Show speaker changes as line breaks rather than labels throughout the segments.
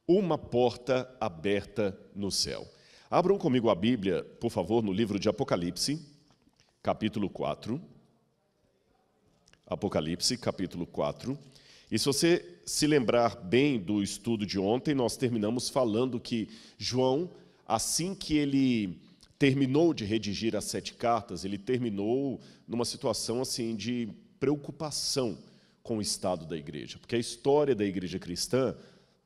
Uma porta aberta no céu. Abram comigo a Bíblia, por favor, no livro de Apocalipse, capítulo 4. Apocalipse, capítulo 4. E se você se lembrar bem do estudo de ontem, nós terminamos falando que João, assim que ele terminou de redigir as 7 cartas, ele terminou numa situação assim de preocupação com o estado da igreja, porque a história da igreja cristã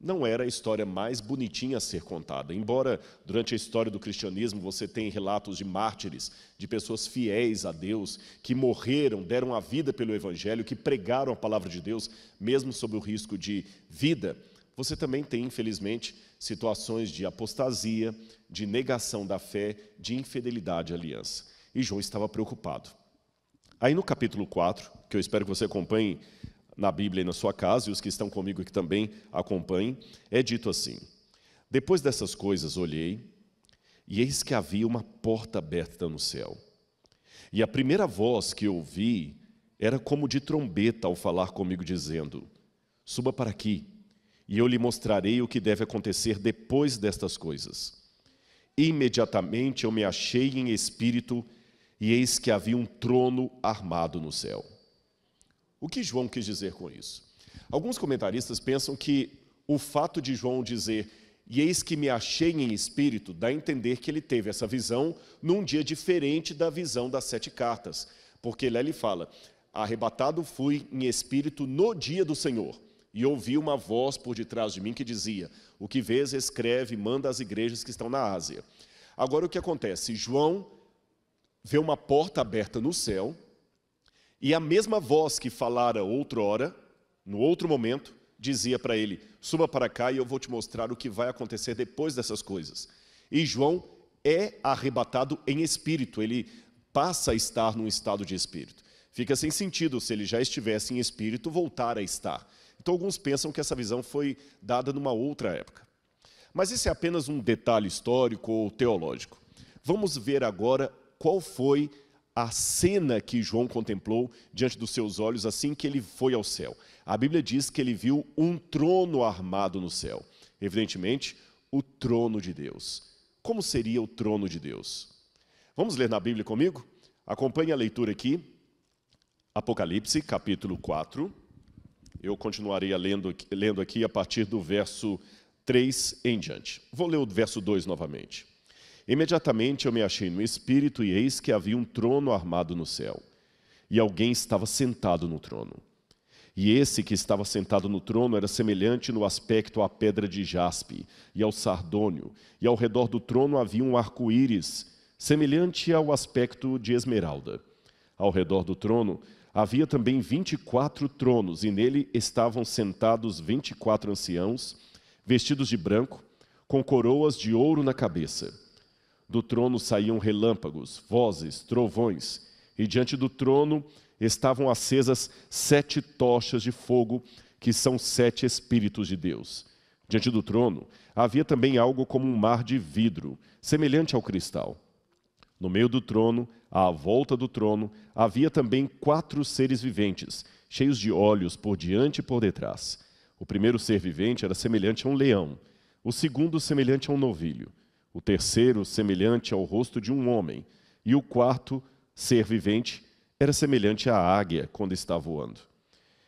não era a história mais bonitinha a ser contada. Embora durante a história do cristianismo você tenha relatos de mártires, de pessoas fiéis a Deus, que morreram, deram a vida pelo Evangelho, que pregaram a palavra de Deus, mesmo sob o risco de vida, você também tem, infelizmente, situações de apostasia, de negação da fé, de infidelidade à aliança. E João estava preocupado. Aí no capítulo 4, que eu espero que você acompanhe na Bíblia e na sua casa, e os que estão comigo aqui também acompanhem, é dito assim: depois dessas coisas olhei, e eis que havia uma porta aberta no céu. E a primeira voz que ouvi era como de trombeta ao falar comigo, dizendo: suba para aqui, e eu lhe mostrarei o que deve acontecer depois destas coisas. Imediatamente eu me achei em espírito, e eis que havia um trono armado no céu. O que João quis dizer com isso? Alguns comentaristas pensam que o fato de João dizer "e eis que me achei em espírito" dá a entender que ele teve essa visão num dia diferente da visão das 7 cartas. Porque lá ele fala: arrebatado fui em espírito no dia do Senhor, e ouvi uma voz por detrás de mim que dizia: o que vês, escreve e manda às igrejas que estão na Ásia. Agora o que acontece? João vê uma porta aberta no céu, e a mesma voz que falara outrora, no outro momento, dizia para ele: suba para cá e eu vou te mostrar o que vai acontecer depois dessas coisas. E João é arrebatado em espírito, ele passa a estar num estado de espírito. Fica sem sentido, se ele já estivesse em espírito, voltar a estar. Então alguns pensam que essa visão foi dada numa outra época. Mas esse é apenas um detalhe histórico ou teológico. Vamos ver agora qual foi a cena que João contemplou diante dos seus olhos assim que ele foi ao céu. A Bíblia diz que ele viu um trono armado no céu. Evidentemente, o trono de Deus. Como seria o trono de Deus? Vamos ler na Bíblia comigo? Acompanhe a leitura aqui. Apocalipse, capítulo 4. Eu continuarei lendo aqui a partir do verso 3 em diante. Vou ler o verso 2 novamente. Imediatamente eu me achei no espírito, e eis que havia um trono armado no céu, e alguém estava sentado no trono. E esse que estava sentado no trono era semelhante no aspecto à pedra de jaspe e ao sardônio, e ao redor do trono havia um arco-íris, semelhante ao aspecto de esmeralda. Ao redor do trono havia também 24 tronos, e nele estavam sentados 24 anciãos, vestidos de branco, com coroas de ouro na cabeça. Do trono saíam relâmpagos, vozes, trovões, e diante do trono estavam acesas 7 tochas de fogo, que são 7 Espíritos de Deus. Diante do trono havia também algo como um mar de vidro, semelhante ao cristal. No meio do trono, à volta do trono, havia também 4 seres viventes, cheios de olhos por diante e por detrás. O primeiro ser vivente era semelhante a um leão, o segundo semelhante a um novilho, o terceiro semelhante ao rosto de um homem, e o quarto ser vivente era semelhante à águia quando está voando.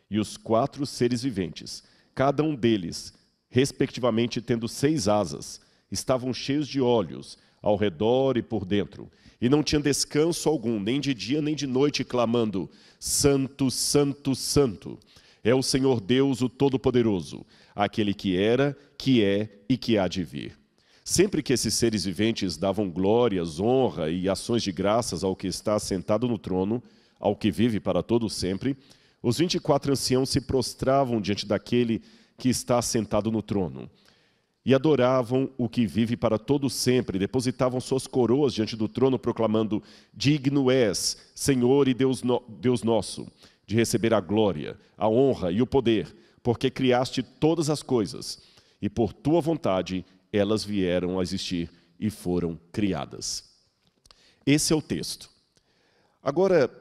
E os 4 seres viventes, cada um deles, respectivamente tendo 6 asas, estavam cheios de olhos ao redor e por dentro, e não tinham descanso algum, nem de dia nem de noite, clamando: Santo, Santo, Santo, é o Senhor Deus, o Todo-Poderoso, aquele que era, que é e que há de vir. Sempre que esses seres viventes davam glórias, honra e ações de graças ao que está sentado no trono, ao que vive para todo sempre, os 24 anciãos se prostravam diante daquele que está sentado no trono e adoravam o que vive para todo sempre, depositavam suas coroas diante do trono, proclamando: digno és, Senhor e Deus nosso, de receber a glória, a honra e o poder, porque criaste todas as coisas, e por tua vontade elas vieram a existir e foram criadas. Esse é o texto. Agora,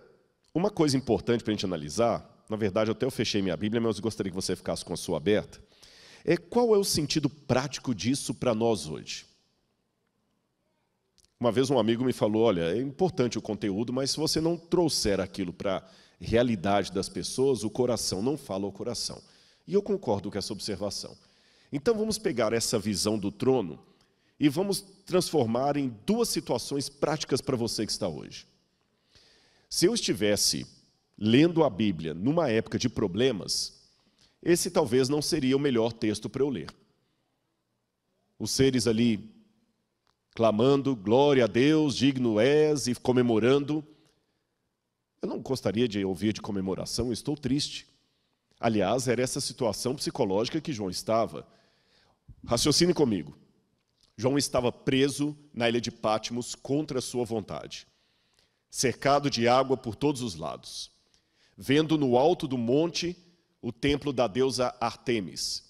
uma coisa importante para a gente analisar, na verdade até eu fechei minha Bíblia, mas eu gostaria que você ficasse com a sua aberta, Qual é o sentido prático disso para nós hoje? Uma vez um amigo me falou, olha, é importante o conteúdo, mas se você não trouxer aquilo para a realidade das pessoas, o coração não fala ao coração. E eu concordo com essa observação. Então vamos pegar essa visão do trono e vamos transformar em duas situações práticas para você que está hoje. Se eu estivesse lendo a Bíblia numa época de problemas, esse talvez não seria o melhor texto para eu ler. Os seres ali clamando, glória a Deus, digno és, e comemorando. Eu não gostaria de ouvir de comemoração, eu estou triste. Aliás, era essa situação psicológica que João estava. Raciocine comigo. João estava preso na ilha de Patmos contra a sua vontade, cercado de água por todos os lados, vendo no alto do monte o templo da deusa Ártemis,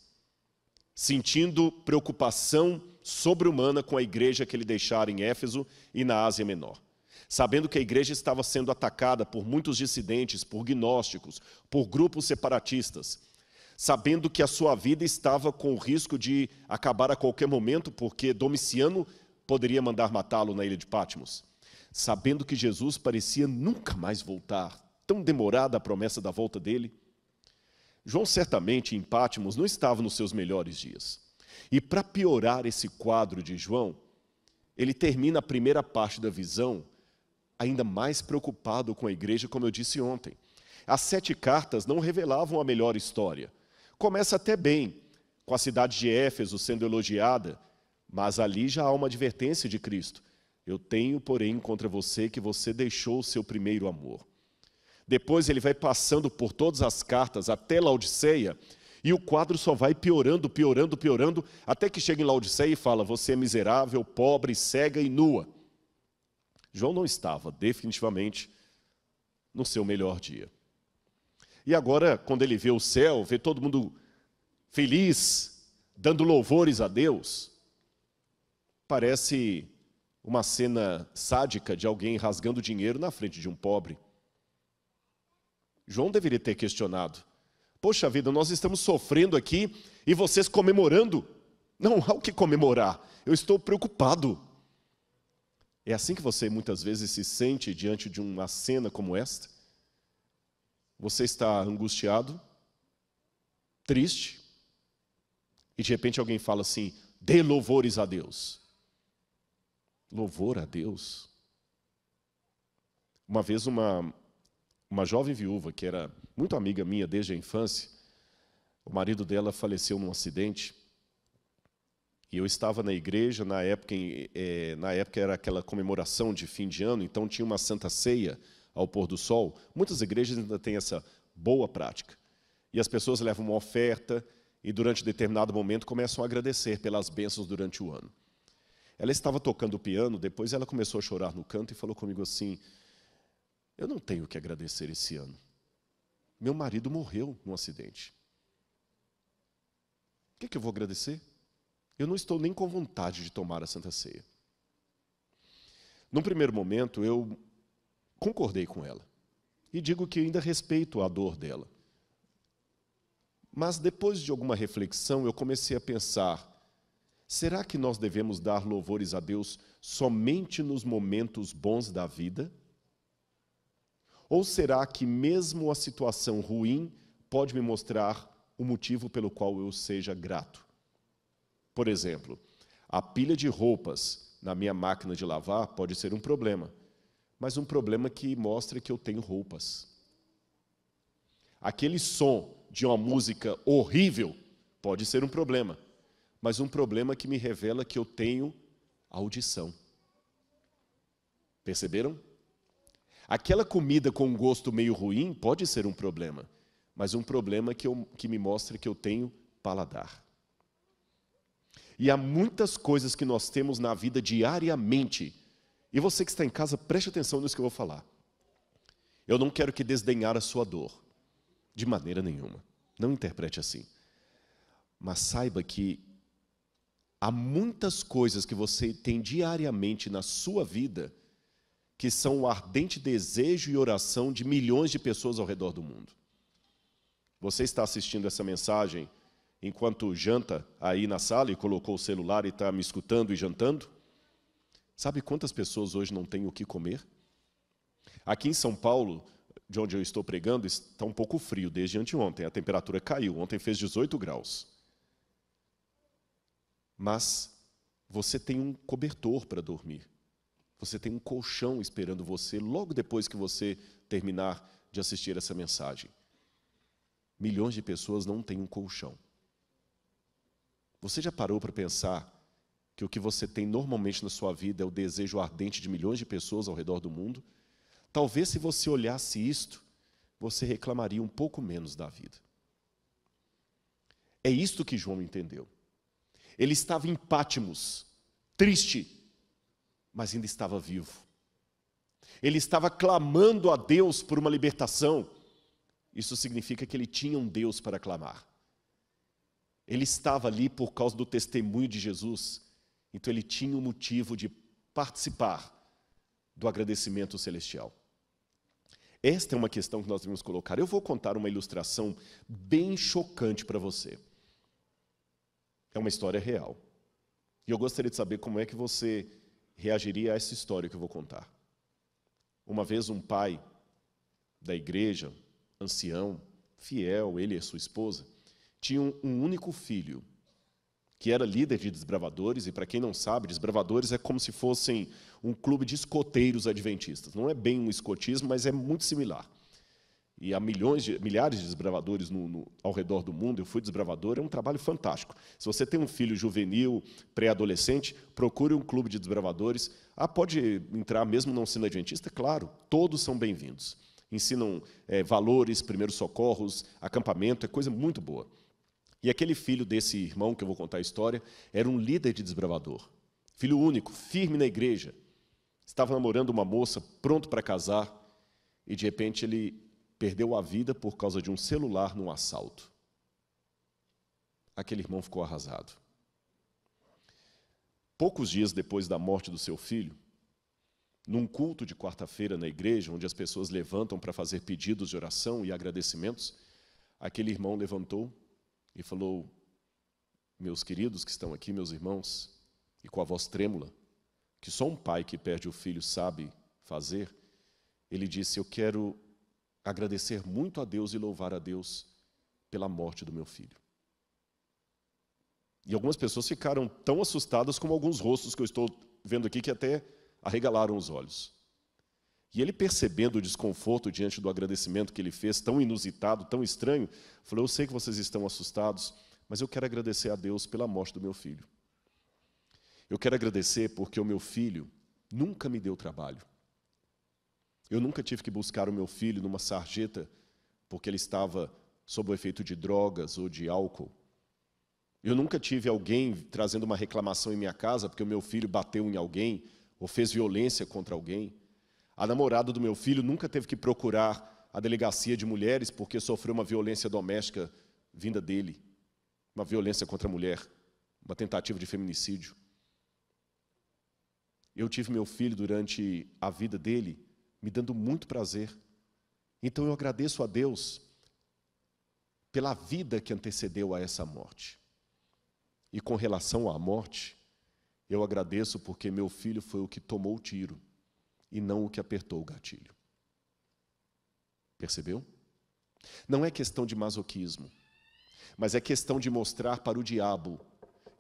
sentindo preocupação sobre-humana com a igreja que ele deixara em Éfeso e na Ásia Menor, sabendo que a igreja estava sendo atacada por muitos dissidentes, por gnósticos, por grupos separatistas, sabendo que a sua vida estava com o risco de acabar a qualquer momento, porque Domiciano poderia mandar matá-lo na ilha de Patmos, sabendo que Jesus parecia nunca mais voltar, tão demorada a promessa da volta dele. João certamente em Patmos não estava nos seus melhores dias. E para piorar esse quadro de João, ele termina a primeira parte da visão ainda mais preocupado com a igreja, como eu disse ontem. As 7 cartas não revelavam a melhor história. Começa até bem, com a cidade de Éfeso sendo elogiada, mas ali já há uma advertência de Cristo. Eu tenho, porém, contra você que você deixou o seu primeiro amor. Depois ele vai passando por todas as cartas até Laodiceia, e o quadro só vai piorando, piorando, piorando, até que chega em Laodiceia e fala, você é miserável, pobre, cega e nua. João não estava, definitivamente, no seu melhor dia. E agora, quando ele vê o céu, vê todo mundo feliz, dando louvores a Deus, parece uma cena sádica de alguém rasgando dinheiro na frente de um pobre. João deveria ter questionado. Poxa vida, nós estamos sofrendo aqui e vocês comemorando. Não há o que comemorar, eu estou preocupado. É assim que você muitas vezes se sente diante de uma cena como esta? Você está angustiado, triste, e de repente alguém fala assim, dê louvores a Deus. Louvor a Deus? Uma vez uma jovem viúva, que era muito amiga minha desde a infância, o marido dela faleceu num acidente, e eu estava na igreja, na época era aquela comemoração de fim de ano, então tinha uma santa ceia ao pôr do sol. Muitas igrejas ainda têm essa boa prática. E as pessoas levam uma oferta e durante determinado momento começam a agradecer pelas bênçãos durante o ano. Ela estava tocando o piano, depois ela começou a chorar no canto e falou comigo assim, eu não tenho o que agradecer esse ano. Meu marido morreu num acidente. O que eu vou agradecer? Eu não estou nem com vontade de tomar a Santa Ceia. Num primeiro momento, eu concordei com ela. E digo que ainda respeito a dor dela. Mas depois de alguma reflexão, eu comecei a pensar, será que nós devemos dar louvores a Deus somente nos momentos bons da vida? Ou será que mesmo a situação ruim pode me mostrar o motivo pelo qual eu seja grato? Por exemplo, a pilha de roupas na minha máquina de lavar pode ser um problema, mas um problema que mostra que eu tenho roupas. Aquele som de uma música horrível pode ser um problema, mas um problema que me revela que eu tenho audição. Perceberam? Aquela comida com um gosto meio ruim pode ser um problema, mas um problema que me mostra que eu tenho paladar. E há muitas coisas que nós temos na vida diariamente. E você que está em casa, preste atenção nisso que eu vou falar. Eu não quero que desdenhar a sua dor, de maneira nenhuma. Não interprete assim. Mas saiba que há muitas coisas que você tem diariamente na sua vida que são o ardente desejo e oração de milhões de pessoas ao redor do mundo. Você está assistindo essa mensagem enquanto janta aí na sala e colocou o celular e está me escutando e jantando? Sabe quantas pessoas hoje não têm o que comer? Aqui em São Paulo, de onde eu estou pregando, está um pouco frio desde anteontem. A temperatura caiu. Ontem fez 18 graus. Mas você tem um cobertor para dormir. Você tem um colchão esperando você logo depois que você terminar de assistir essa mensagem. Milhões de pessoas não têm um colchão. Você já parou para pensar que o que você tem normalmente na sua vida é o desejo ardente de milhões de pessoas ao redor do mundo? Talvez, se você olhasse isto, você reclamaria um pouco menos da vida. É isto que João entendeu. Ele estava em Pátimos, triste, mas ainda estava vivo. Ele estava clamando a Deus por uma libertação. Isso significa que ele tinha um Deus para clamar. Ele estava ali por causa do testemunho de Jesus, então ele tinha um motivo de participar do agradecimento celestial. Esta é uma questão que nós devemos colocar. Eu vou contar uma ilustração bem chocante para você. É uma história real. E eu gostaria de saber como é que você reagiria a essa história que eu vou contar. Uma vez um pai da igreja, ancião, fiel, ele e sua esposa, tinham um único filho, que era líder de desbravadores, e para quem não sabe, desbravadores é como se fossem um clube de escoteiros adventistas. Não é bem um escotismo, mas é muito similar. E há milhares de desbravadores ao redor do mundo. Eu fui desbravador, é um trabalho fantástico. Se você tem um filho juvenil, pré-adolescente, procure um clube de desbravadores. Pode entrar mesmo não sendo adventista? Claro, todos são bem-vindos. Ensinam valores, primeiros socorros, acampamento, é coisa muito boa. E aquele filho desse irmão, que eu vou contar a história, era um líder de desbravador. Filho único, firme na igreja. Estava namorando uma moça, pronto para casar, e de repente ele perdeu a vida por causa de um celular num assalto. Aquele irmão ficou arrasado. Poucos dias depois da morte do seu filho, num culto de quarta-feira na igreja, onde as pessoas levantam para fazer pedidos de oração e agradecimentos, aquele irmão levantou e falou: meus queridos que estão aqui, meus irmãos, e com a voz trêmula, que só um pai que perde o filho sabe fazer, ele disse: eu quero agradecer muito a Deus e louvar a Deus pela morte do meu filho. E algumas pessoas ficaram tão assustadas como alguns rostos que eu estou vendo aqui, que até arregalaram os olhos. E ele, percebendo o desconforto diante do agradecimento que ele fez, tão inusitado, tão estranho, falou: eu sei que vocês estão assustados, mas eu quero agradecer a Deus pela morte do meu filho. Eu quero agradecer porque o meu filho nunca me deu trabalho. Eu nunca tive que buscar o meu filho numa sarjeta porque ele estava sob o efeito de drogas ou de álcool. Eu nunca tive alguém trazendo uma reclamação em minha casa porque o meu filho bateu em alguém ou fez violência contra alguém. A namorada do meu filho nunca teve que procurar a delegacia de mulheres porque sofreu uma violência doméstica vinda dele, uma violência contra a mulher, uma tentativa de feminicídio. Eu tive meu filho durante a vida dele me dando muito prazer. Então eu agradeço a Deus pela vida que antecedeu a essa morte. E com relação à morte, eu agradeço porque meu filho foi o que tomou o tiro e não o que apertou o gatilho. Percebeu? Não é questão de masoquismo, mas é questão de mostrar para o diabo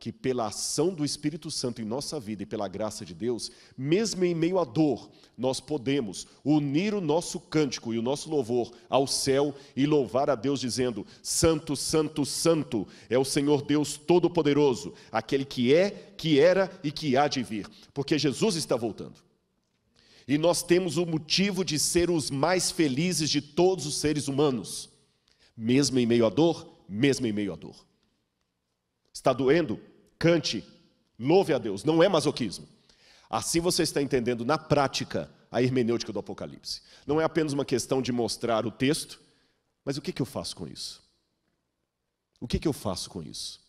que pela ação do Espírito Santo em nossa vida e pela graça de Deus, mesmo em meio à dor, nós podemos unir o nosso cântico e o nosso louvor ao céu e louvar a Deus dizendo: Santo, Santo, Santo é o Senhor Deus Todo-Poderoso, aquele que é, que era e que há de vir, porque Jesus está voltando. E nós temos o motivo de ser os mais felizes de todos os seres humanos, mesmo em meio à dor, mesmo em meio à dor. Está doendo? Cante, louve a Deus, não é masoquismo. Assim você está entendendo na prática a hermenêutica do Apocalipse. Não é apenas uma questão de mostrar o texto, mas o que eu faço com isso? O que eu faço com isso?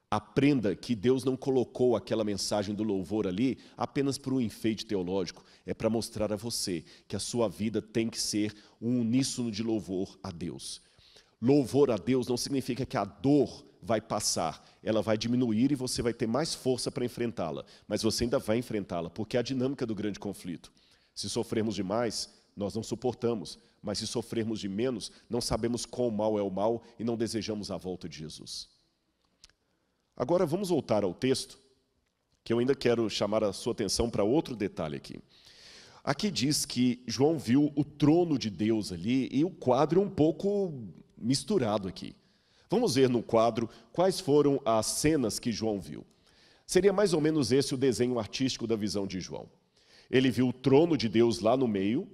Aprenda que Deus não colocou aquela mensagem do louvor ali apenas por um enfeite teológico, é para mostrar a você que a sua vida tem que ser um uníssono de louvor a Deus. Louvor a Deus não significa que a dor vai passar, ela vai diminuir e você vai ter mais força para enfrentá-la, mas você ainda vai enfrentá-la, porque é a dinâmica do grande conflito. Se sofrermos demais, nós não suportamos, mas se sofrermos de menos, não sabemos quão mal é o mal e não desejamos a volta de Jesus. Agora vamos voltar ao texto, que eu ainda quero chamar a sua atenção para outro detalhe aqui. Aqui diz que João viu o trono de Deus ali e o quadro um pouco misturado aqui. Vamos ver no quadro quais foram as cenas que João viu. Seria mais ou menos esse o desenho artístico da visão de João. Ele viu o trono de Deus lá no meio.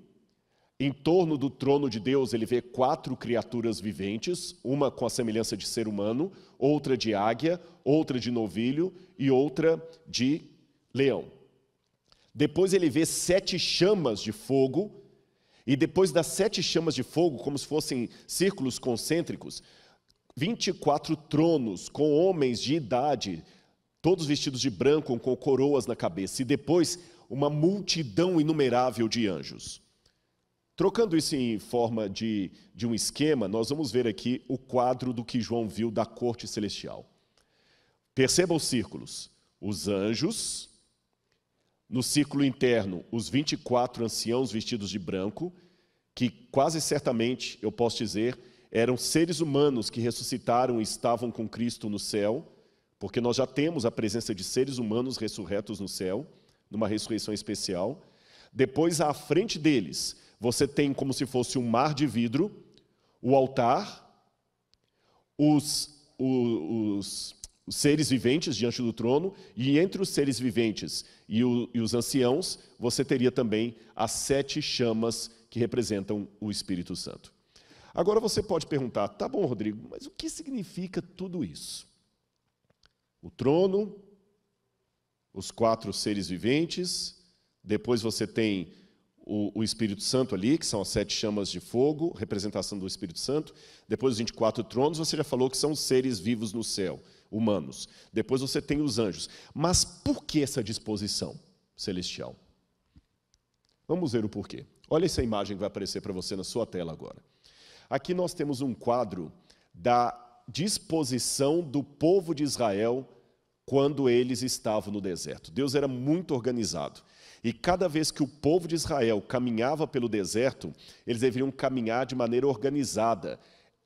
Em torno do trono de Deus, ele vê 4 criaturas viventes, uma com a semelhança de ser humano, outra de águia, outra de novilho e outra de leão. Depois ele vê 7 chamas de fogo, e depois das 7 chamas de fogo, como se fossem círculos concêntricos, 24 tronos com homens de idade, todos vestidos de branco, com coroas na cabeça, e depois uma multidão inumerável de anjos. Trocando isso em forma de um esquema, nós vamos ver aqui o quadro do que João viu da corte celestial. Perceba os círculos. Os anjos, no círculo interno, os 24 anciãos vestidos de branco, que quase certamente, eu posso dizer, eram seres humanos que ressuscitaram e estavam com Cristo no céu, porque nós já temos a presença de seres humanos ressurretos no céu, numa ressurreição especial. Depois, à frente deles, você tem como se fosse um mar de vidro, o altar, os seres viventes diante do trono, e entre os seres viventes e os anciãos, você teria também as 7 chamas que representam o Espírito Santo. Agora você pode perguntar, tá bom, Rodrigo, mas o que significa tudo isso? O trono, os 4 seres viventes, depois você tem o Espírito Santo ali, que são as 7 chamas de fogo, representação do Espírito Santo. Depois os 24 tronos, você já falou que são os seres vivos no céu, humanos. Depois você tem os anjos. Mas por que essa disposição celestial? Vamos ver o porquê. Olha essa imagem que vai aparecer para você na sua tela agora. Aqui nós temos um quadro da disposição do povo de Israel quando eles estavam no deserto. Deus era muito organizado. E cada vez que o povo de Israel caminhava pelo deserto, eles deveriam caminhar de maneira organizada.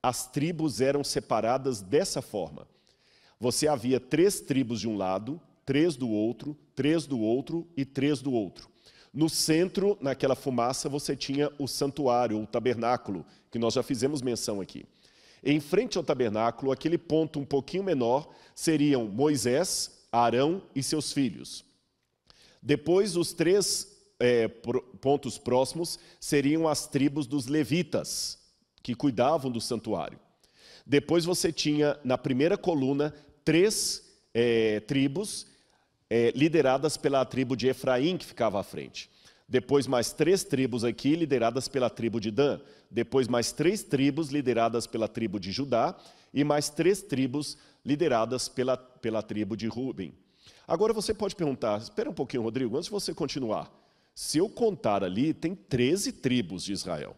As tribos eram separadas dessa forma. Você havia 3 tribos de um lado, 3 do outro, 3 do outro e 3 do outro. No centro, naquela fumaça, você tinha o santuário, o tabernáculo, que nós já fizemos menção aqui. Em frente ao tabernáculo, aquele ponto um pouquinho menor, seriam Moisés, Arão e seus filhos. Depois, os 3 pontos próximos seriam as tribos dos levitas, que cuidavam do santuário. Depois você tinha, na primeira coluna, 3 tribos lideradas pela tribo de Efraim, que ficava à frente. Depois mais 3 tribos aqui, lideradas pela tribo de Dan. Depois mais 3 tribos, lideradas pela tribo de Judá. E mais 3 tribos, lideradas pela tribo de Ruben. Agora você pode perguntar, espera um pouquinho, Rodrigo, antes de você continuar. Se eu contar ali, tem 13 tribos de Israel.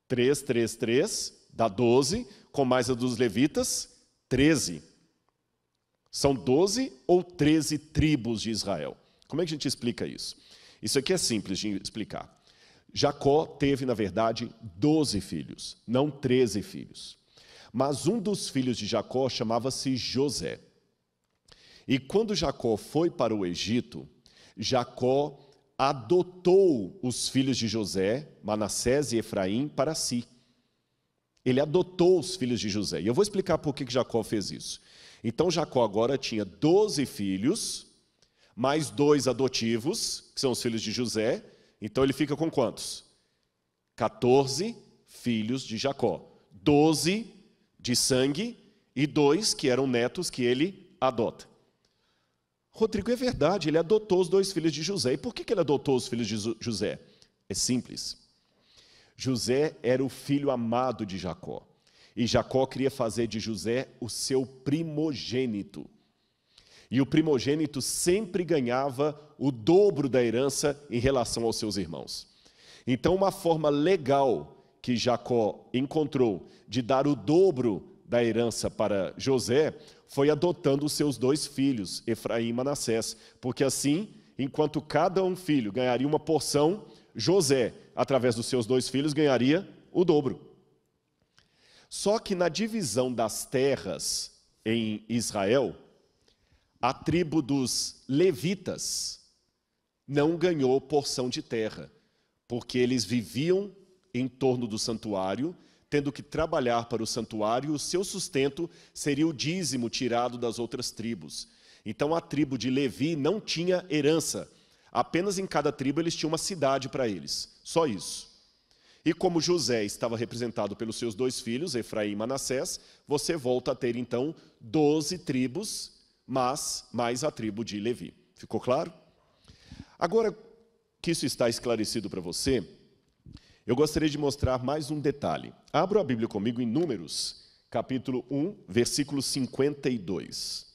3, 3, 3, dá 12, com mais a dos levitas, 13. São 12 ou 13 tribos de Israel. Como é que a gente explica isso? Isso aqui é simples de explicar. Jacó teve, na verdade, 12 filhos, não 13 filhos. Mas um dos filhos de Jacó chamava-se José. E quando Jacó foi para o Egito, Jacó adotou os filhos de José, Manassés e Efraim, para si. Ele adotou os filhos de José. E eu vou explicar por que Jacó fez isso. Então Jacó agora tinha 12 filhos, mais 2 adotivos, que são os filhos de José. Então ele fica com quantos? 14 filhos de Jacó. 12 de sangue e 2 que eram netos que ele adota. Rodrigo, é verdade, ele adotou os 2 filhos de José. E por que ele adotou os filhos de José? É simples. José era o filho amado de Jacó. E Jacó queria fazer de José o seu primogênito. E o primogênito sempre ganhava o dobro da herança em relação aos seus irmãos. Então, uma forma legal que Jacó encontrou de dar o dobro da herança para José foi adotando os seus 2 filhos, Efraim e Manassés, porque assim, enquanto cada um filho ganharia uma porção, José, através dos seus 2 filhos, ganharia o dobro. Só que na divisão das terras em Israel, a tribo dos levitas não ganhou porção de terra, porque eles viviam em torno do santuário, tendo que trabalhar para o santuário, o seu sustento seria o dízimo tirado das outras tribos. Então a tribo de Levi não tinha herança, apenas em cada tribo eles tinham uma cidade para eles, só isso. E como José estava representado pelos seus 2 filhos, Efraim e Manassés, você volta a ter então 12 tribos, mas mais a tribo de Levi. Ficou claro? Agora que isso está esclarecido para você, eu gostaria de mostrar mais um detalhe. Abra a Bíblia comigo em Números, capítulo 1, versículo 52.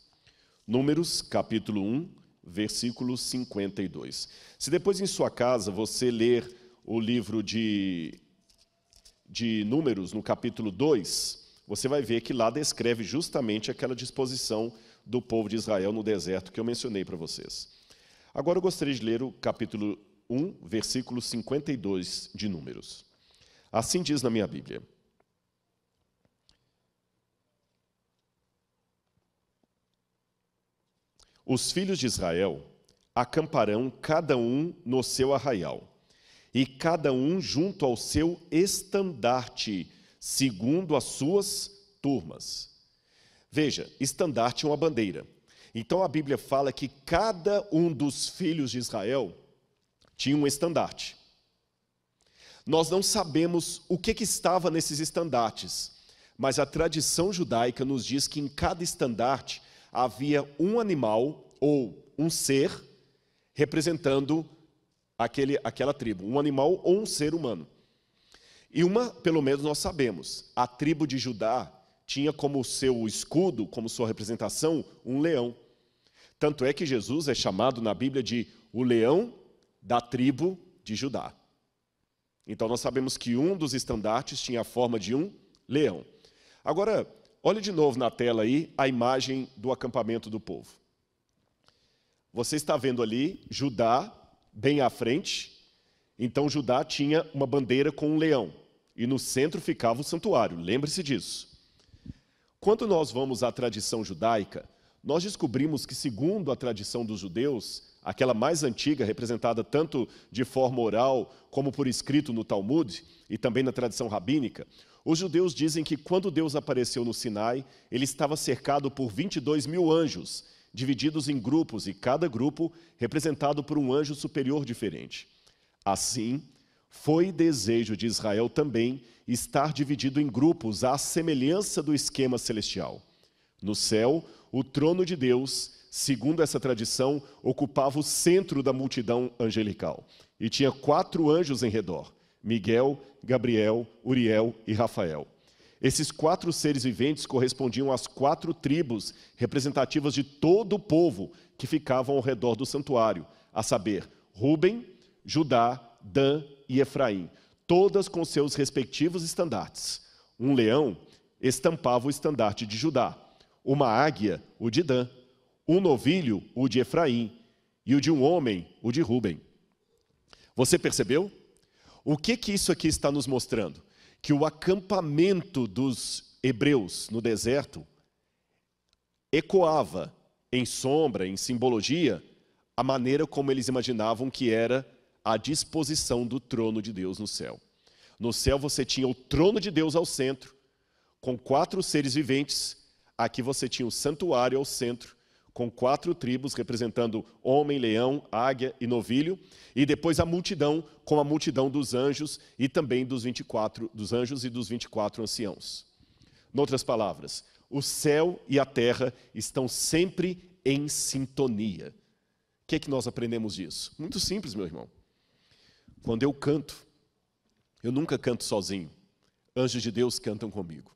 Números, capítulo 1, versículo 52. Se depois em sua casa você ler o livro de Números, no capítulo 2, você vai ver que lá descreve justamente aquela disposição do povo de Israel no deserto que eu mencionei para vocês. Agora eu gostaria de ler o capítulo 1, versículo 52 de Números. Assim diz na minha Bíblia. Os filhos de Israel acamparão cada um no seu arraial, e cada um junto ao seu estandarte, segundo as suas turmas. Veja, estandarte é uma bandeira. Então a Bíblia fala que cada um dos filhos de Israel tinha um estandarte. Nós não sabemos o que estava nesses estandartes, mas a tradição judaica nos diz que em cada estandarte havia um animal ou um ser representando aquela tribo, um animal ou um ser humano. E pelo menos nós sabemos, a tribo de Judá tinha como seu escudo, como sua representação, um leão. Tanto é que Jesus é chamado na Bíblia de o leão da tribo de Judá. Então nós sabemos que um dos estandartes tinha a forma de um leão. Agora, olhe de novo na tela aí a imagem do acampamento do povo. Você está vendo ali Judá bem à frente. Então Judá tinha uma bandeira com um leão. E no centro ficava o santuário, lembre-se disso. Quando nós vamos à tradição judaica, nós descobrimos que, segundo a tradição dos judeus, aquela mais antiga, representada tanto de forma oral como por escrito no Talmud e também na tradição rabínica, os judeus dizem que quando Deus apareceu no Sinai, ele estava cercado por 22.000 anjos, divididos em grupos, e cada grupo representado por um anjo superior diferente. Assim, foi desejo de Israel também estar dividido em grupos à semelhança do esquema celestial. No céu, o trono de Deus, segundo essa tradição, ocupava o centro da multidão angelical. E tinha 4 anjos em redor: Miguel, Gabriel, Uriel e Rafael. Esses 4 seres viventes correspondiam às 4 tribos representativas de todo o povo que ficavam ao redor do santuário, a saber, Ruben, Judá, Dan e Efraim, todas com seus respectivos estandartes. Um leão estampava o estandarte de Judá, uma águia, o de Dan, um novilho, o de Efraim, e o de um homem, o de Ruben. Você percebeu? O que isso aqui está nos mostrando? Que o acampamento dos hebreus no deserto ecoava em sombra, em simbologia, a maneira como eles imaginavam que era a disposição do trono de Deus no céu. No céu você tinha o trono de Deus ao centro, com 4 seres viventes. Aqui você tinha o santuário ao centro, com 4 tribos representando homem, leão, águia e novilho, e depois a multidão, com a multidão dos anjos e também dos anjos e dos 24 anciãos. Em outras palavras, o céu e a terra estão sempre em sintonia. O que é que nós aprendemos disso? Muito simples, meu irmão. Quando eu canto, eu nunca canto sozinho. Anjos de Deus cantam comigo.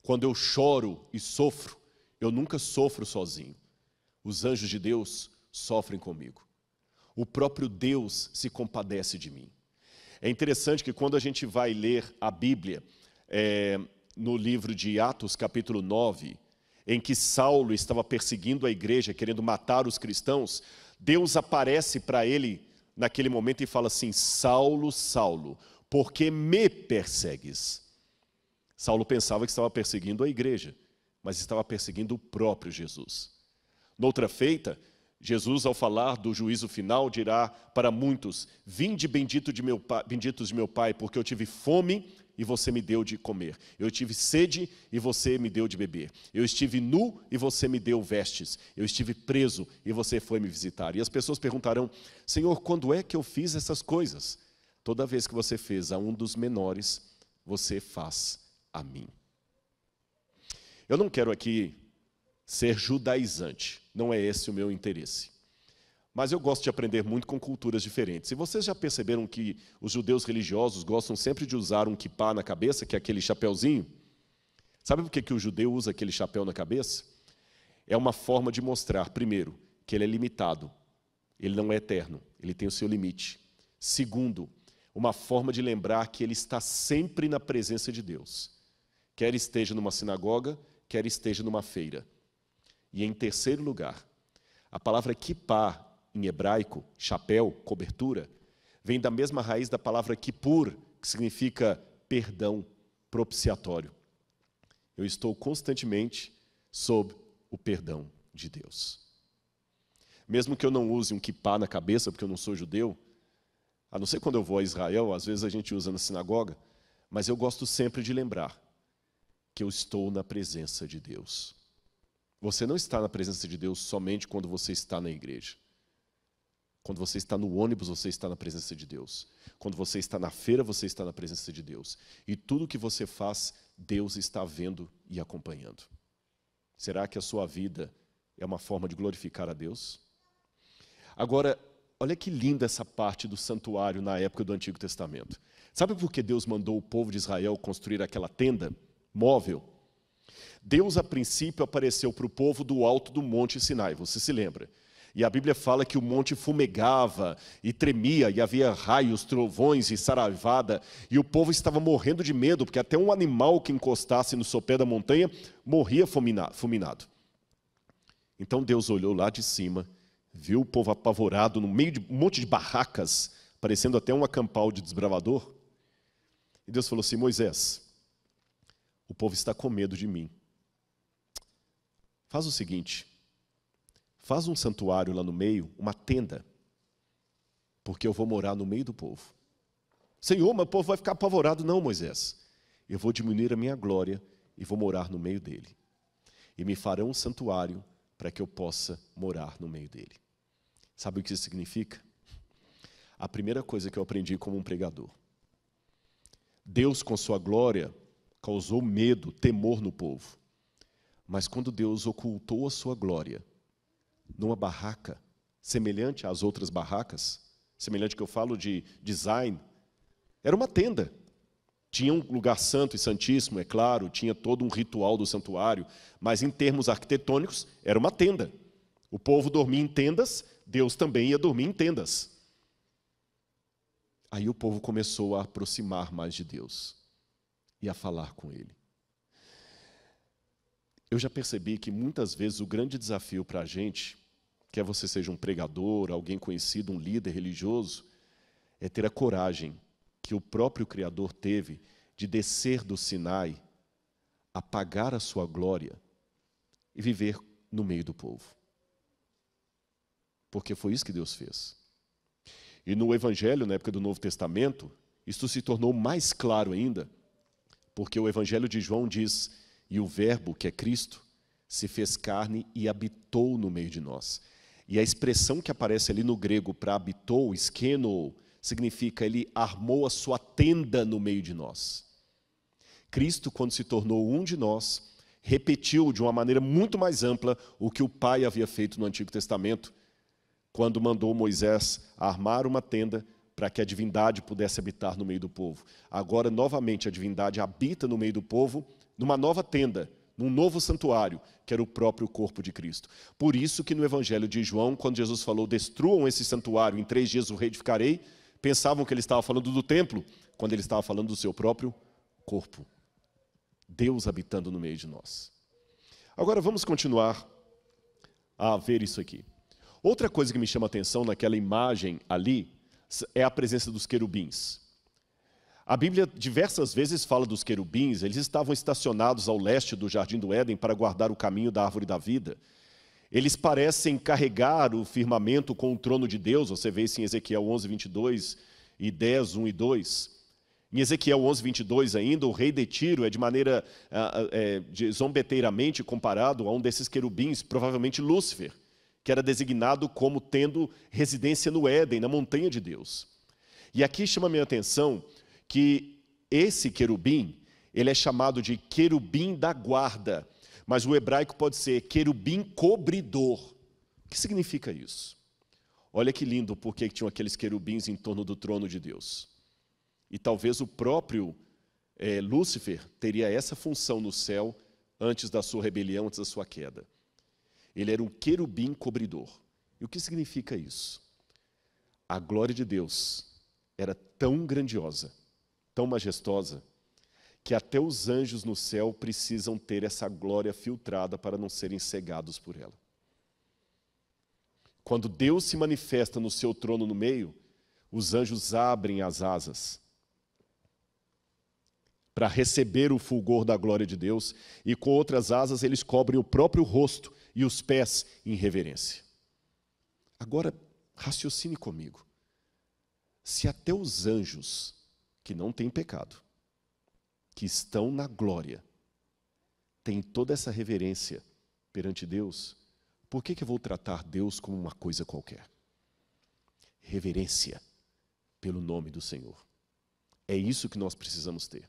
Quando eu choro e sofro, eu nunca sofro sozinho. Os anjos de Deus sofrem comigo. O próprio Deus se compadece de mim. É interessante que quando a gente vai ler a Bíblia, no livro de Atos, capítulo 9, em que Saulo estava perseguindo a igreja, querendo matar os cristãos, Deus aparece para ele naquele momento e fala assim: Saulo, Saulo, por que me persegues? Saulo pensava que estava perseguindo a igreja, mas estava perseguindo o próprio Jesus. Noutra feita, Jesus, ao falar do juízo final, dirá para muitos: vinde benditos de meu Pai, porque eu tive fome e você me deu de comer. Eu tive sede e você me deu de beber. Eu estive nu e você me deu vestes. Eu estive preso e você foi me visitar. E as pessoas perguntarão: Senhor, quando é que eu fiz essas coisas? Toda vez que você fez a um dos menores, você faz a mim. Eu não quero aqui ser judaizante, não é esse o meu interesse. Mas eu gosto de aprender muito com culturas diferentes. E vocês já perceberam que os judeus religiosos gostam sempre de usar um quipá na cabeça, que é aquele chapéuzinho? Sabe por que o judeu usa aquele chapéu na cabeça? É uma forma de mostrar, primeiro, que ele é limitado. Ele não é eterno, ele tem o seu limite. Segundo, uma forma de lembrar que ele está sempre na presença de Deus. Quer esteja numa sinagoga, quer esteja numa feira. E em terceiro lugar, a palavra kippá, em hebraico, chapéu, cobertura, vem da mesma raiz da palavra kippur, que significa perdão, propiciatório. Eu estou constantemente sob o perdão de Deus. Mesmo que eu não use um kippá na cabeça, porque eu não sou judeu, a não ser quando eu vou a Israel, às vezes a gente usa na sinagoga, mas eu gosto sempre de lembrar que eu estou na presença de Deus. Você não está na presença de Deus somente quando você está na igreja. Quando você está no ônibus, você está na presença de Deus. Quando você está na feira, você está na presença de Deus. E tudo que você faz, Deus está vendo e acompanhando. Será que a sua vida é uma forma de glorificar a Deus? Agora, olha que linda essa parte do santuário na época do Antigo Testamento. Sabe por que Deus mandou o povo de Israel construir aquela tenda móvel? Deus, a princípio, apareceu para o povo do alto do Monte Sinai, você se lembra? E a Bíblia fala que o monte fumegava e tremia, e havia raios, trovões e saraivada, e o povo estava morrendo de medo, porque até um animal que encostasse no sopé da montanha morria fulminado. Então Deus olhou lá de cima, viu o povo apavorado no meio de um monte de barracas, parecendo até um acampal de desbravador, e Deus falou assim: Moisés, o povo está com medo de mim. Faz o seguinte, faz um santuário lá no meio, uma tenda, porque eu vou morar no meio do povo. Senhor, mas o povo vai ficar apavorado. Não, Moisés, eu vou diminuir a minha glória e vou morar no meio dele. E me farão um santuário para que eu possa morar no meio dele. Sabe o que isso significa? A primeira coisa que eu aprendi como um pregador. Deus, com sua glória, causou medo, temor no povo. Mas quando Deus ocultou a sua glória numa barraca, semelhante às outras barracas, semelhante que eu falo de design, era uma tenda. Tinha um lugar santo e santíssimo, é claro, tinha todo um ritual do santuário, mas em termos arquitetônicos, era uma tenda. O povo dormia em tendas, Deus também ia dormir em tendas. Aí o povo começou a aproximar mais de Deus e a falar com Ele. Eu já percebi que muitas vezes o grande desafio para a gente, quer você seja um pregador, alguém conhecido, um líder religioso, é ter a coragem que o próprio Criador teve de descer do Sinai, apagar a sua glória e viver no meio do povo. Porque foi isso que Deus fez. E no Evangelho, na época do Novo Testamento, isso se tornou mais claro ainda, porque o Evangelho de João diz: e o Verbo, que é Cristo, se fez carne e habitou no meio de nós. E a expressão que aparece ali no grego para habitou, skeno, significa ele armou a sua tenda no meio de nós. Cristo, quando se tornou um de nós, repetiu de uma maneira muito mais ampla o que o Pai havia feito no Antigo Testamento, quando mandou Moisés armar uma tenda para que a divindade pudesse habitar no meio do povo. Agora, novamente, a divindade habita no meio do povo, numa nova tenda, num novo santuário, que era o próprio corpo de Cristo. Por isso que no Evangelho de João, quando Jesus falou: destruam esse santuário, em 3 dias o reedificarei, pensavam que ele estava falando do templo, quando ele estava falando do seu próprio corpo. Deus habitando no meio de nós. Agora vamos continuar a ver isso aqui. Outra coisa que me chama a atenção naquela imagem ali é a presença dos querubins. A Bíblia diversas vezes fala dos querubins, eles estavam estacionados ao leste do Jardim do Éden para guardar o caminho da árvore da vida. Eles parecem carregar o firmamento com o trono de Deus, você vê isso em Ezequiel 11, 22 e 10, 1 e 2. Em Ezequiel 11, 22 ainda, o rei de Tiro é de maneira zombeteiramente comparado a um desses querubins, provavelmente Lúcifer, que era designado como tendo residência no Éden, na montanha de Deus. E aqui chama a minha atenção que esse querubim, ele é chamado de querubim da guarda, mas o hebraico pode ser querubim cobridor. O que significa isso? Olha que lindo porque tinham aqueles querubins em torno do trono de Deus. E talvez o próprio Lúcifer teria essa função no céu antes da sua rebelião, antes da sua queda. Ele era um querubim cobridor. E o que significa isso? A glória de Deus era tão grandiosa, tão majestosa, que até os anjos no céu precisam ter essa glória filtrada para não serem cegados por ela. Quando Deus se manifesta no seu trono no meio, os anjos abrem as asas para receber o fulgor da glória de Deus, e com outras asas eles cobrem o próprio rosto e os pés em reverência. Agora, raciocine comigo. Se até os anjos, que não têm pecado, que estão na glória, têm toda essa reverência perante Deus, por que eu vou tratar Deus como uma coisa qualquer? Reverência pelo nome do Senhor. É isso que nós precisamos ter.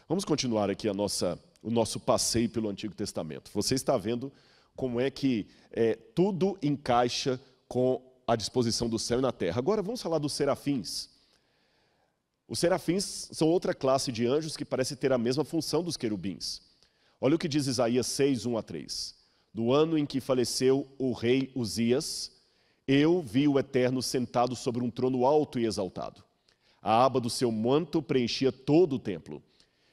Vamos continuar aqui o nosso passeio pelo Antigo Testamento. Você está vendo como é que tudo encaixa com a disposição do céu e na terra. Agora vamos falar dos serafins. Os serafins são outra classe de anjos que parece ter a mesma função dos querubins. Olha o que diz Isaías 6, 1 a 3. No ano em que faleceu o rei Uzias, eu vi o Eterno sentado sobre um trono alto e exaltado. A aba do seu manto preenchia todo o templo.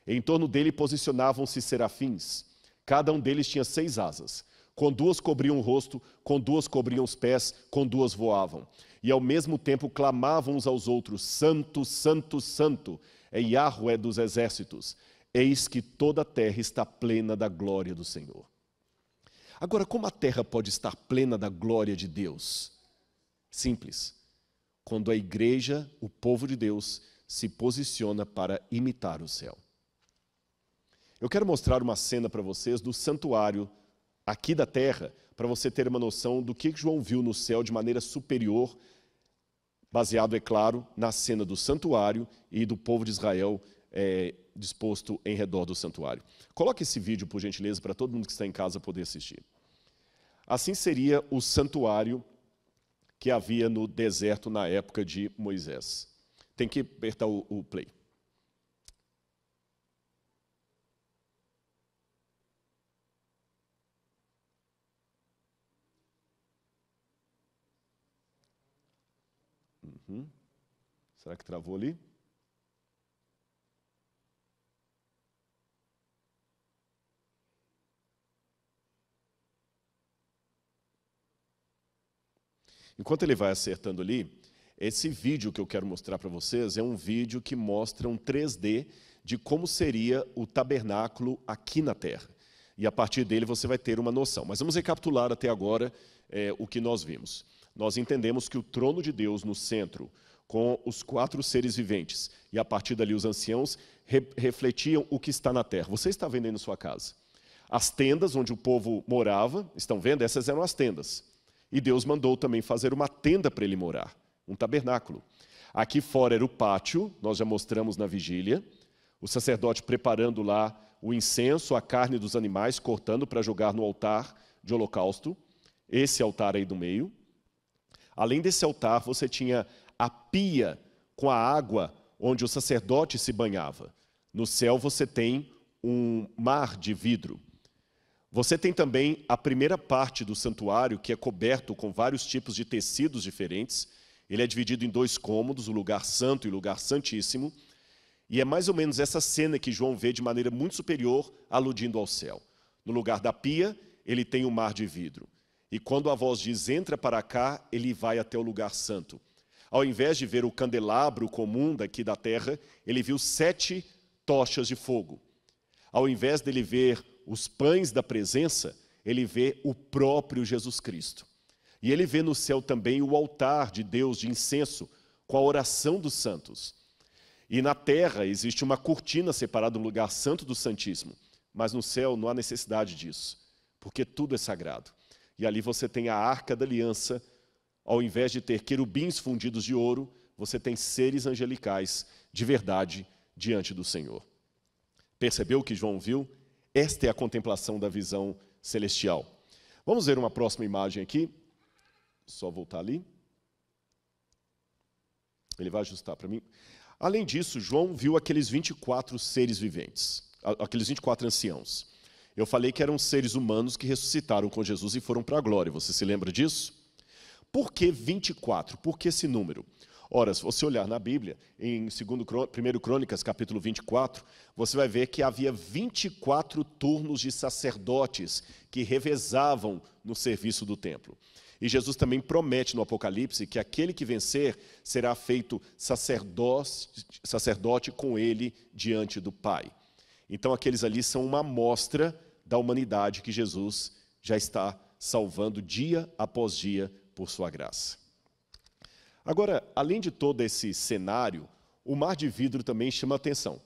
Em torno dele posicionavam-se serafins. Cada um deles tinha 6 asas. Com 2 cobriam o rosto, com 2 cobriam os pés, com 2 voavam. E ao mesmo tempo clamavam uns aos outros: Santo, Santo, Santo, é Yahweh dos exércitos. Eis que toda a terra está plena da glória do Senhor. Agora, como a terra pode estar plena da glória de Deus? Simples. Quando a igreja, o povo de Deus, se posiciona para imitar o céu. Eu quero mostrar uma cena para vocês do santuário aqui da terra, para você ter uma noção do que João viu no céu de maneira superior, baseado, é claro, na cena do santuário e do povo de Israel disposto em redor do santuário. Coloque esse vídeo, por gentileza, para todo mundo que está em casa poder assistir. Assim seria o santuário que havia no deserto na época de Moisés. Tem que apertar o play. Será que travou ali? Enquanto ele vai acertando ali, esse vídeo que eu quero mostrar para vocês é um vídeo que mostra um 3D de como seria o tabernáculo aqui na terra. E a partir dele você vai ter uma noção. Mas vamos recapitular até agora o que nós vimos. Nós entendemos que o trono de Deus no centro, com os 4 seres viventes, e a partir dali os anciãos, refletiam o que está na terra. Você está vendo aí na sua casa. As tendas onde o povo morava, estão vendo? Essas eram as tendas. E Deus mandou também fazer uma tenda para ele morar, um tabernáculo. Aqui fora era o pátio, nós já mostramos na vigília, o sacerdote preparando lá o incenso, a carne dos animais, cortando para jogar no altar de holocausto, esse altar aí do meio. Além desse altar, você tinha a pia com a água onde o sacerdote se banhava. No céu você tem um mar de vidro. Você tem também a primeira parte do santuário, que é coberto com vários tipos de tecidos diferentes. Ele é dividido em 2 cômodos, o lugar santo e o lugar santíssimo. E é mais ou menos essa cena que João vê de maneira muito superior, aludindo ao céu. No lugar da pia, ele tem um mar de vidro. E quando a voz diz, entra para cá, ele vai até o lugar santo. Ao invés de ver o candelabro comum daqui da terra, ele viu 7 tochas de fogo. Ao invés dele ver os pães da presença, ele vê o próprio Jesus Cristo. E ele vê no céu também o altar de Deus de incenso, com a oração dos santos. E na terra existe uma cortina separada do lugar santo do Santíssimo. Mas no céu não há necessidade disso, porque tudo é sagrado. E ali você tem a Arca da Aliança. Ao invés de ter querubins fundidos de ouro, você tem seres angelicais de verdade diante do Senhor. Percebeu o que João viu? Esta é a contemplação da visão celestial. Vamos ver uma próxima imagem aqui. Só voltar ali. Ele vai ajustar para mim. Além disso, João viu aqueles 24 seres viventes, aqueles 24 anciãos. Eu falei que eram seres humanos que ressuscitaram com Jesus e foram para a glória. Você se lembra disso? Por que 24? Por que esse número? Ora, se você olhar na Bíblia, em 1 Crônicas, capítulo 24, você vai ver que havia 24 turnos de sacerdotes que revezavam no serviço do templo. E Jesus também promete no Apocalipse que aquele que vencer será feito sacerdote com ele diante do Pai. Então aqueles ali são uma amostra da humanidade que Jesus já está salvando dia após dia por sua graça. Agora, além de todo esse cenário, o mar de vidro também chama a atenção.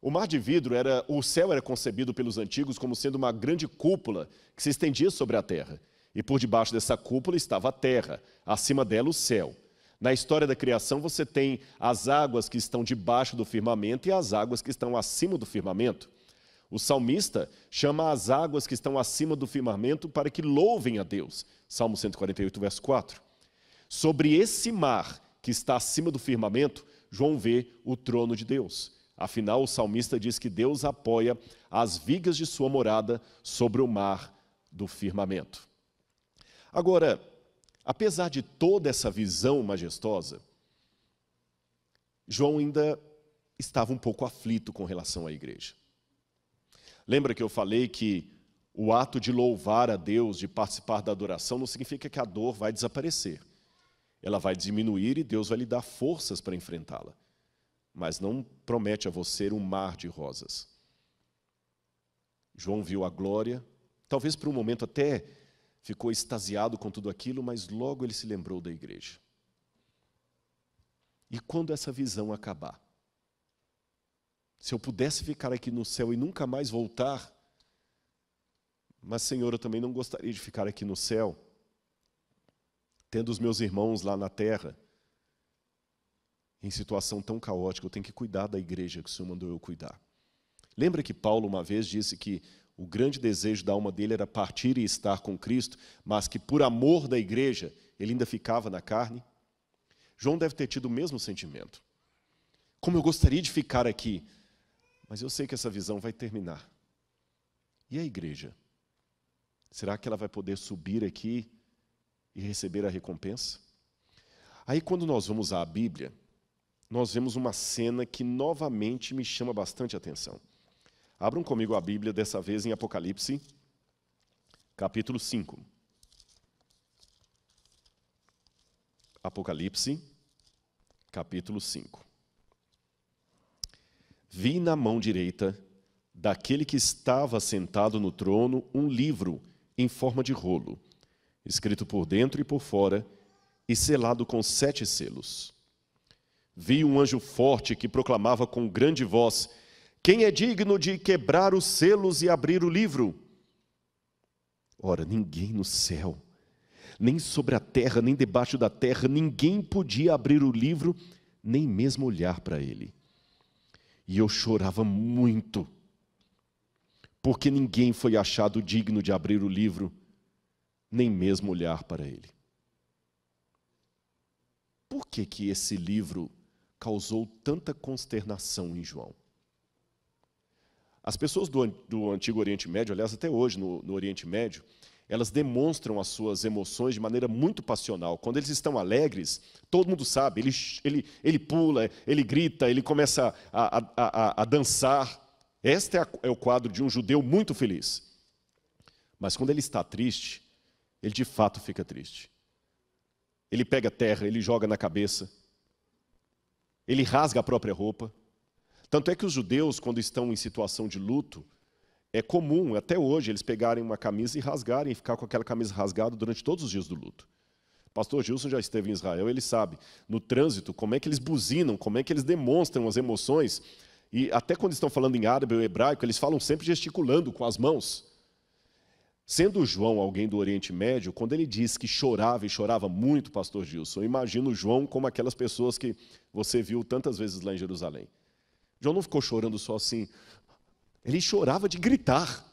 O mar de vidro, o céu era concebido pelos antigos como sendo uma grande cúpula que se estendia sobre a terra. E por debaixo dessa cúpula estava a terra, acima dela o céu. Na história da criação você tem as águas que estão debaixo do firmamento e as águas que estão acima do firmamento. O salmista chama as águas que estão acima do firmamento para que louvem a Deus. Salmo 148, verso 4. Sobre esse mar que está acima do firmamento, João vê o trono de Deus. Afinal, o salmista diz que Deus apoia as vigas de sua morada sobre o mar do firmamento. Agora, apesar de toda essa visão majestosa, João ainda estava um pouco aflito com relação à igreja. Lembra que eu falei que o ato de louvar a Deus, de participar da adoração, não significa que a dor vai desaparecer. Ela vai diminuir e Deus vai lhe dar forças para enfrentá-la. Mas não promete a você um mar de rosas. João viu a glória, talvez por um momento até ficou extasiado com tudo aquilo, mas logo ele se lembrou da igreja. E quando essa visão acabar? Se eu pudesse ficar aqui no céu e nunca mais voltar, mas, Senhor, eu também não gostaria de ficar aqui no céu, tendo os meus irmãos lá na terra, em situação tão caótica, eu tenho que cuidar da igreja que o Senhor mandou eu cuidar. Lembra que Paulo uma vez disse que o grande desejo da alma dele era partir e estar com Cristo, mas que por amor da igreja, ele ainda ficava na carne? João deve ter tido o mesmo sentimento. Como eu gostaria de ficar aqui, mas eu sei que essa visão vai terminar. E a igreja? Será que ela vai poder subir aqui e receber a recompensa? Aí, quando nós vamos à Bíblia, nós vemos uma cena que novamente me chama bastante atenção. Abram comigo a Bíblia, dessa vez em Apocalipse, capítulo 5. Apocalipse, capítulo 5. Vi na mão direita daquele que estava sentado no trono um livro em forma de rolo, escrito por dentro e por fora, e selado com 7 selos. Vi um anjo forte que proclamava com grande voz: quem é digno de quebrar os selos e abrir o livro? Ora, ninguém no céu, nem sobre a terra, nem debaixo da terra, ninguém podia abrir o livro, nem mesmo olhar para ele. E eu chorava muito, porque ninguém foi achado digno de abrir o livro, nem mesmo olhar para ele. Por que esse livro causou tanta consternação em João? As pessoas do Antigo Oriente Médio, aliás, até hoje no Oriente Médio, elas demonstram as suas emoções de maneira muito passional. Quando eles estão alegres, todo mundo sabe, ele pula, ele grita, ele começa a dançar. Este é o quadro de um judeu muito feliz. Mas quando ele está triste, ele de fato fica triste. Ele pega terra, ele joga na cabeça, ele rasga a própria roupa. Tanto é que os judeus, quando estão em situação de luto, é comum, até hoje, eles pegarem uma camisa e rasgarem, e ficar com aquela camisa rasgada durante todos os dias do luto. O pastor Gilson já esteve em Israel, ele sabe, no trânsito, como é que eles buzinam, como é que eles demonstram as emoções. E até quando estão falando em árabe ou hebraico, eles falam sempre gesticulando com as mãos. Sendo João alguém do Oriente Médio, quando ele diz que chorava, e chorava muito, pastor Gilson, eu imagino João como aquelas pessoas que você viu tantas vezes lá em Jerusalém. João não ficou chorando só assim, ele chorava de gritar.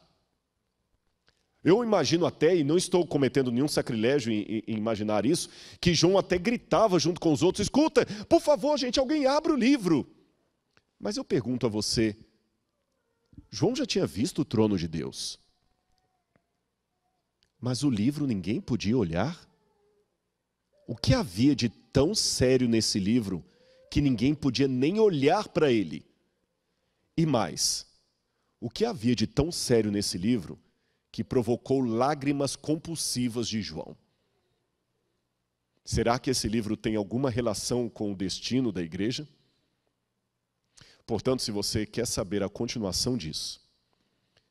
Eu imagino até, e não estou cometendo nenhum sacrilégio em imaginar isso, que João até gritava junto com os outros, escuta, por favor, gente, alguém abra o livro. Mas eu pergunto a você, João já tinha visto o trono de Deus, mas o livro ninguém podia olhar? O que havia de tão sério nesse livro que ninguém podia nem olhar para ele? E mais, o que havia de tão sério nesse livro que provocou lágrimas compulsivas de João? Será que esse livro tem alguma relação com o destino da igreja? Portanto, se você quer saber a continuação disso,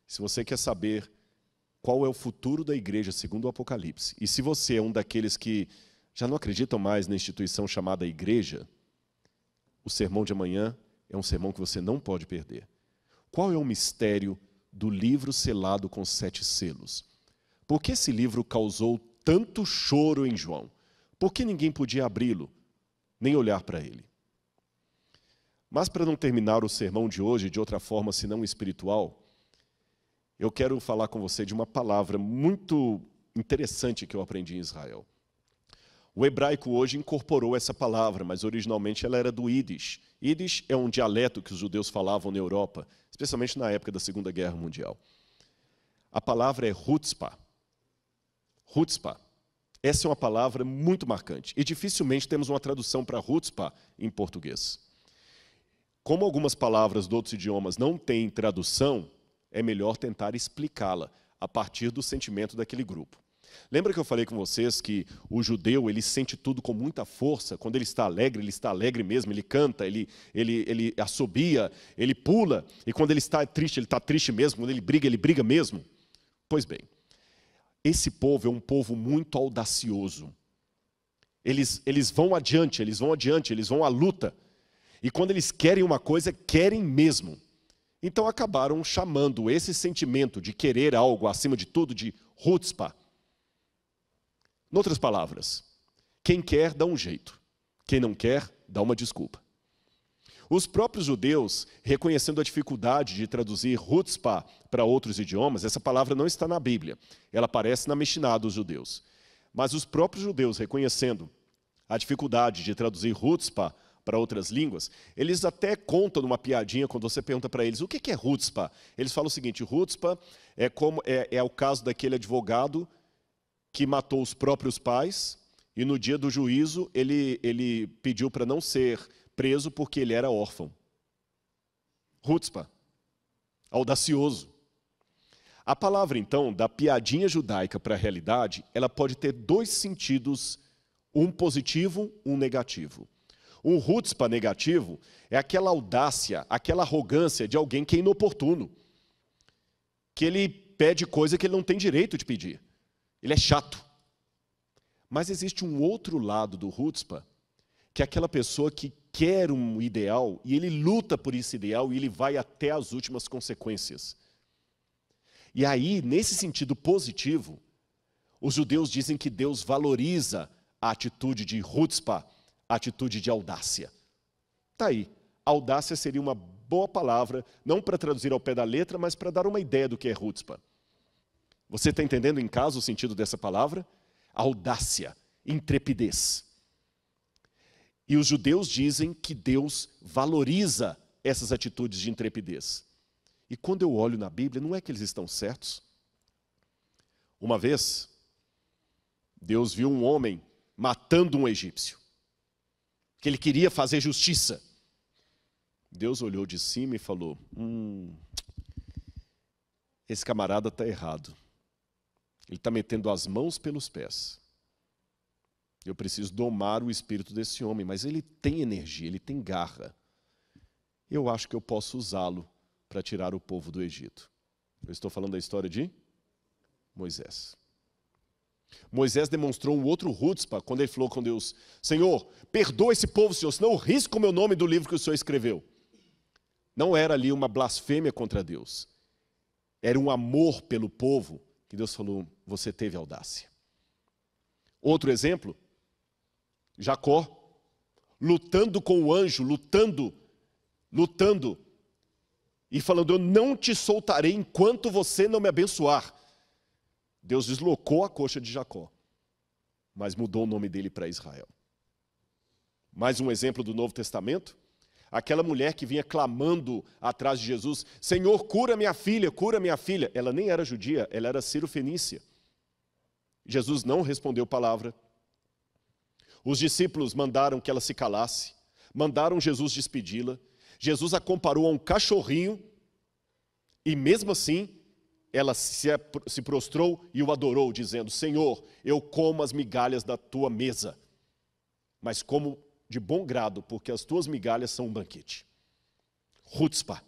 se você quer saber qual é o futuro da igreja segundo o Apocalipse, e se você é um daqueles que já não acreditam mais na instituição chamada igreja, o sermão de amanhã é um sermão que você não pode perder. Qual é o mistério do livro selado com 7 selos? Por que esse livro causou tanto choro em João? Por que ninguém podia abri-lo, nem olhar para ele? Mas para não terminar o sermão de hoje de outra forma senão espiritual, eu quero falar com você de uma palavra muito interessante que eu aprendi em Israel. O hebraico hoje incorporou essa palavra, mas originalmente ela era do Yiddish. Yiddish é um dialeto que os judeus falavam na Europa, especialmente na época da Segunda Guerra Mundial. A palavra é chutzpah. Chutzpah. Essa é uma palavra muito marcante e dificilmente temos uma tradução para chutzpah em português. Como algumas palavras de outros idiomas não têm tradução, é melhor tentar explicá-la a partir do sentimento daquele grupo. Lembra que eu falei com vocês que o judeu ele sente tudo com muita força? Quando ele está alegre mesmo, ele canta, ele assobia, ele pula. E quando ele está triste mesmo, quando ele briga mesmo. Pois bem, esse povo é um povo muito audacioso. Eles vão adiante, eles vão à luta. E quando eles querem uma coisa, querem mesmo. Então acabaram chamando esse sentimento de querer algo acima de tudo de chutzpah. Em outras palavras, quem quer dá um jeito, quem não quer dá uma desculpa. Os próprios judeus, reconhecendo a dificuldade de traduzir chutzpah para outros idiomas, essa palavra não está na Bíblia, ela aparece na Mishiná dos judeus. Mas os próprios judeus, reconhecendo a dificuldade de traduzir chutzpah para outras línguas, eles até contam numa piadinha quando você pergunta para eles o que é chutzpah. Eles falam o seguinte, chutzpah é o caso daquele advogado que matou os próprios pais e no dia do juízo ele pediu para não ser preso porque ele era órfão. Chutzpah, audacioso. A palavra, então, da piadinha judaica para a realidade, ela pode ter 2 sentidos, um positivo, um negativo. Um chutzpah negativo é aquela audácia, aquela arrogância de alguém que é inoportuno, que ele pede coisa que ele não tem direito de pedir. Ele é chato. Mas existe um outro lado do chutzpah, que é aquela pessoa que quer um ideal e ele luta por esse ideal e ele vai até as últimas consequências. E aí, nesse sentido positivo, os judeus dizem que Deus valoriza a atitude de chutzpah, a atitude de audácia. Está aí. Audácia seria uma boa palavra, não para traduzir ao pé da letra, mas para dar uma ideia do que é chutzpah. Você está entendendo em casa o sentido dessa palavra? Audácia, intrepidez. E os judeus dizem que Deus valoriza essas atitudes de intrepidez. E quando eu olho na Bíblia, não é que eles estão certos? Uma vez, Deus viu um homem matando um egípcio, que ele queria fazer justiça. Deus olhou de cima e falou: esse camarada está errado. Ele está metendo as mãos pelos pés. Eu preciso domar o espírito desse homem, mas ele tem energia, ele tem garra. Eu acho que eu posso usá-lo para tirar o povo do Egito. Eu estou falando da história de Moisés. Moisés demonstrou um outro chutzpah quando ele falou com Deus: Senhor, perdoa esse povo, Senhor, senão eu risco o meu nome do livro que o Senhor escreveu. Não era ali uma blasfêmia contra Deus. Era um amor pelo povo que Deus falou: você teve audácia. Outro exemplo, Jacó, lutando com o anjo, lutando, e falando: eu não te soltarei enquanto você não me abençoar. Deus deslocou a coxa de Jacó, mas mudou o nome dele para Israel. Mais um exemplo do Novo Testamento, aquela mulher que vinha clamando atrás de Jesus: Senhor, cura minha filha, cura minha filha. Ela nem era judia, ela era cirofenícia. Jesus não respondeu palavra. Os discípulos mandaram que ela se calasse, mandaram Jesus despedi-la. Jesus a comparou a um cachorrinho e mesmo assim ela se prostrou e o adorou, dizendo: Senhor, eu como as migalhas da tua mesa, mas como de bom grado, porque as tuas migalhas são um banquete. Chutzpah,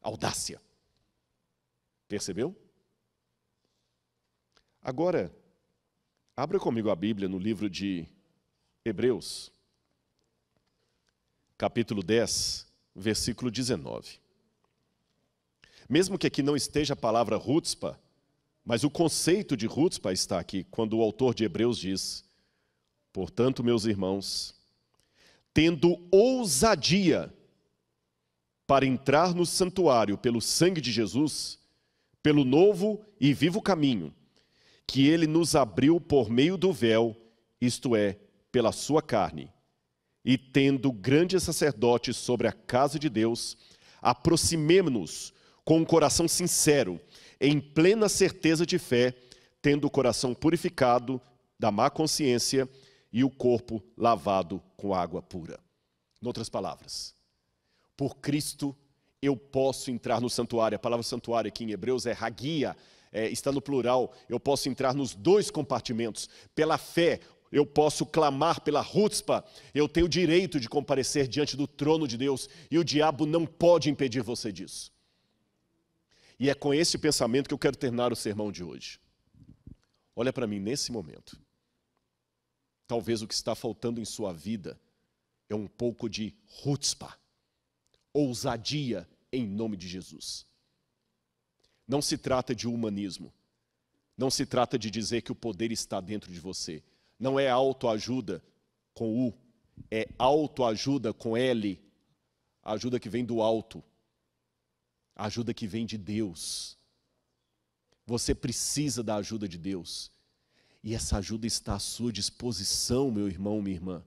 audácia. Percebeu? Agora, abra comigo a Bíblia no livro de Hebreus, capítulo 10, versículo 19. Mesmo que aqui não esteja a palavra chutzpah, mas o conceito de chutzpah está aqui, quando o autor de Hebreus diz: portanto, meus irmãos, tendo ousadia para entrar no santuário pelo sangue de Jesus, pelo novo e vivo caminho, que ele nos abriu por meio do véu, isto é, pela sua carne, e tendo grande sacerdote sobre a casa de Deus, aproximemo-nos com um coração sincero, em plena certeza de fé, tendo o coração purificado da má consciência e o corpo lavado com água pura. Em outras palavras, por Cristo eu posso entrar no santuário. A palavra santuário aqui em Hebreus é hagia, está no plural. Eu posso entrar nos dois compartimentos. Pela fé, eu posso clamar pela chutzpah. Eu tenho o direito de comparecer diante do trono de Deus e o diabo não pode impedir você disso. E é com esse pensamento que eu quero terminar o sermão de hoje. Olha para mim nesse momento. Talvez o que está faltando em sua vida é um pouco de chutzpah, ousadia em nome de Jesus. Não se trata de humanismo. Não se trata de dizer que o poder está dentro de você. Não é autoajuda com U, é autoajuda com L, a ajuda que vem do alto, a ajuda que vem de Deus. Você precisa da ajuda de Deus. E essa ajuda está à sua disposição, meu irmão, minha irmã.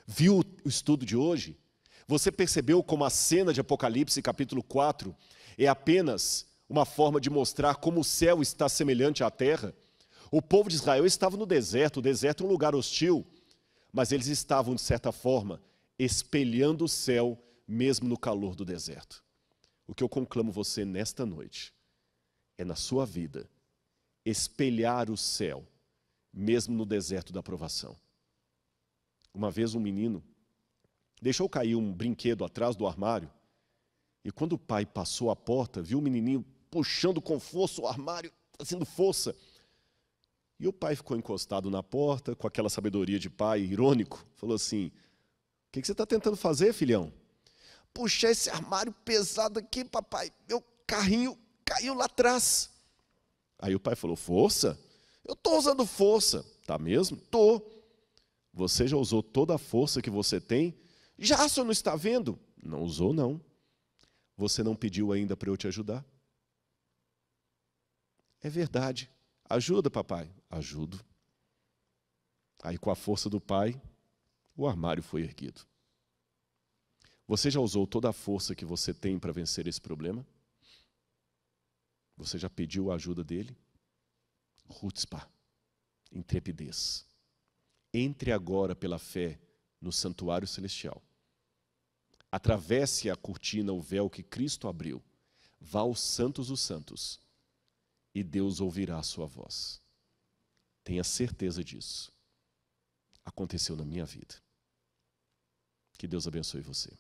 Viu o estudo de hoje? Você percebeu como a cena de Apocalipse, capítulo 4, é apenas uma forma de mostrar como o céu está semelhante à terra? O povo de Israel estava no deserto. O deserto é um lugar hostil, mas eles estavam, de certa forma, espelhando o céu, mesmo no calor do deserto. O que eu conclamo você nesta noite é, na sua vida, espelhar o céu, mesmo no deserto da provação. Uma vez um menino deixou cair um brinquedo atrás do armário, e quando o pai passou a porta, viu o menininho puxando com força o armário, fazendo força. E o pai ficou encostado na porta, com aquela sabedoria de pai, irônico, falou assim: o que você está tentando fazer, filhão? Puxar esse armário pesado aqui, papai, meu carrinho caiu lá atrás. Aí o pai falou: força? Eu estou usando força. Tá mesmo? Estou. Você já usou toda a força que você tem? Já, o senhor não está vendo? Não usou, não. Você não pediu ainda para eu te ajudar? É verdade. Ajuda, papai. Ajudo. Aí, com a força do pai, o armário foi erguido. Você já usou toda a força que você tem para vencer esse problema? Você já pediu a ajuda dele? Chutzpah, intrepidez. Entre agora pela fé no santuário celestial. Atravesse a cortina, o véu que Cristo abriu. Vá aos santos dos santos e Deus ouvirá a sua voz. Tenha certeza disso. Aconteceu na minha vida. Que Deus abençoe você.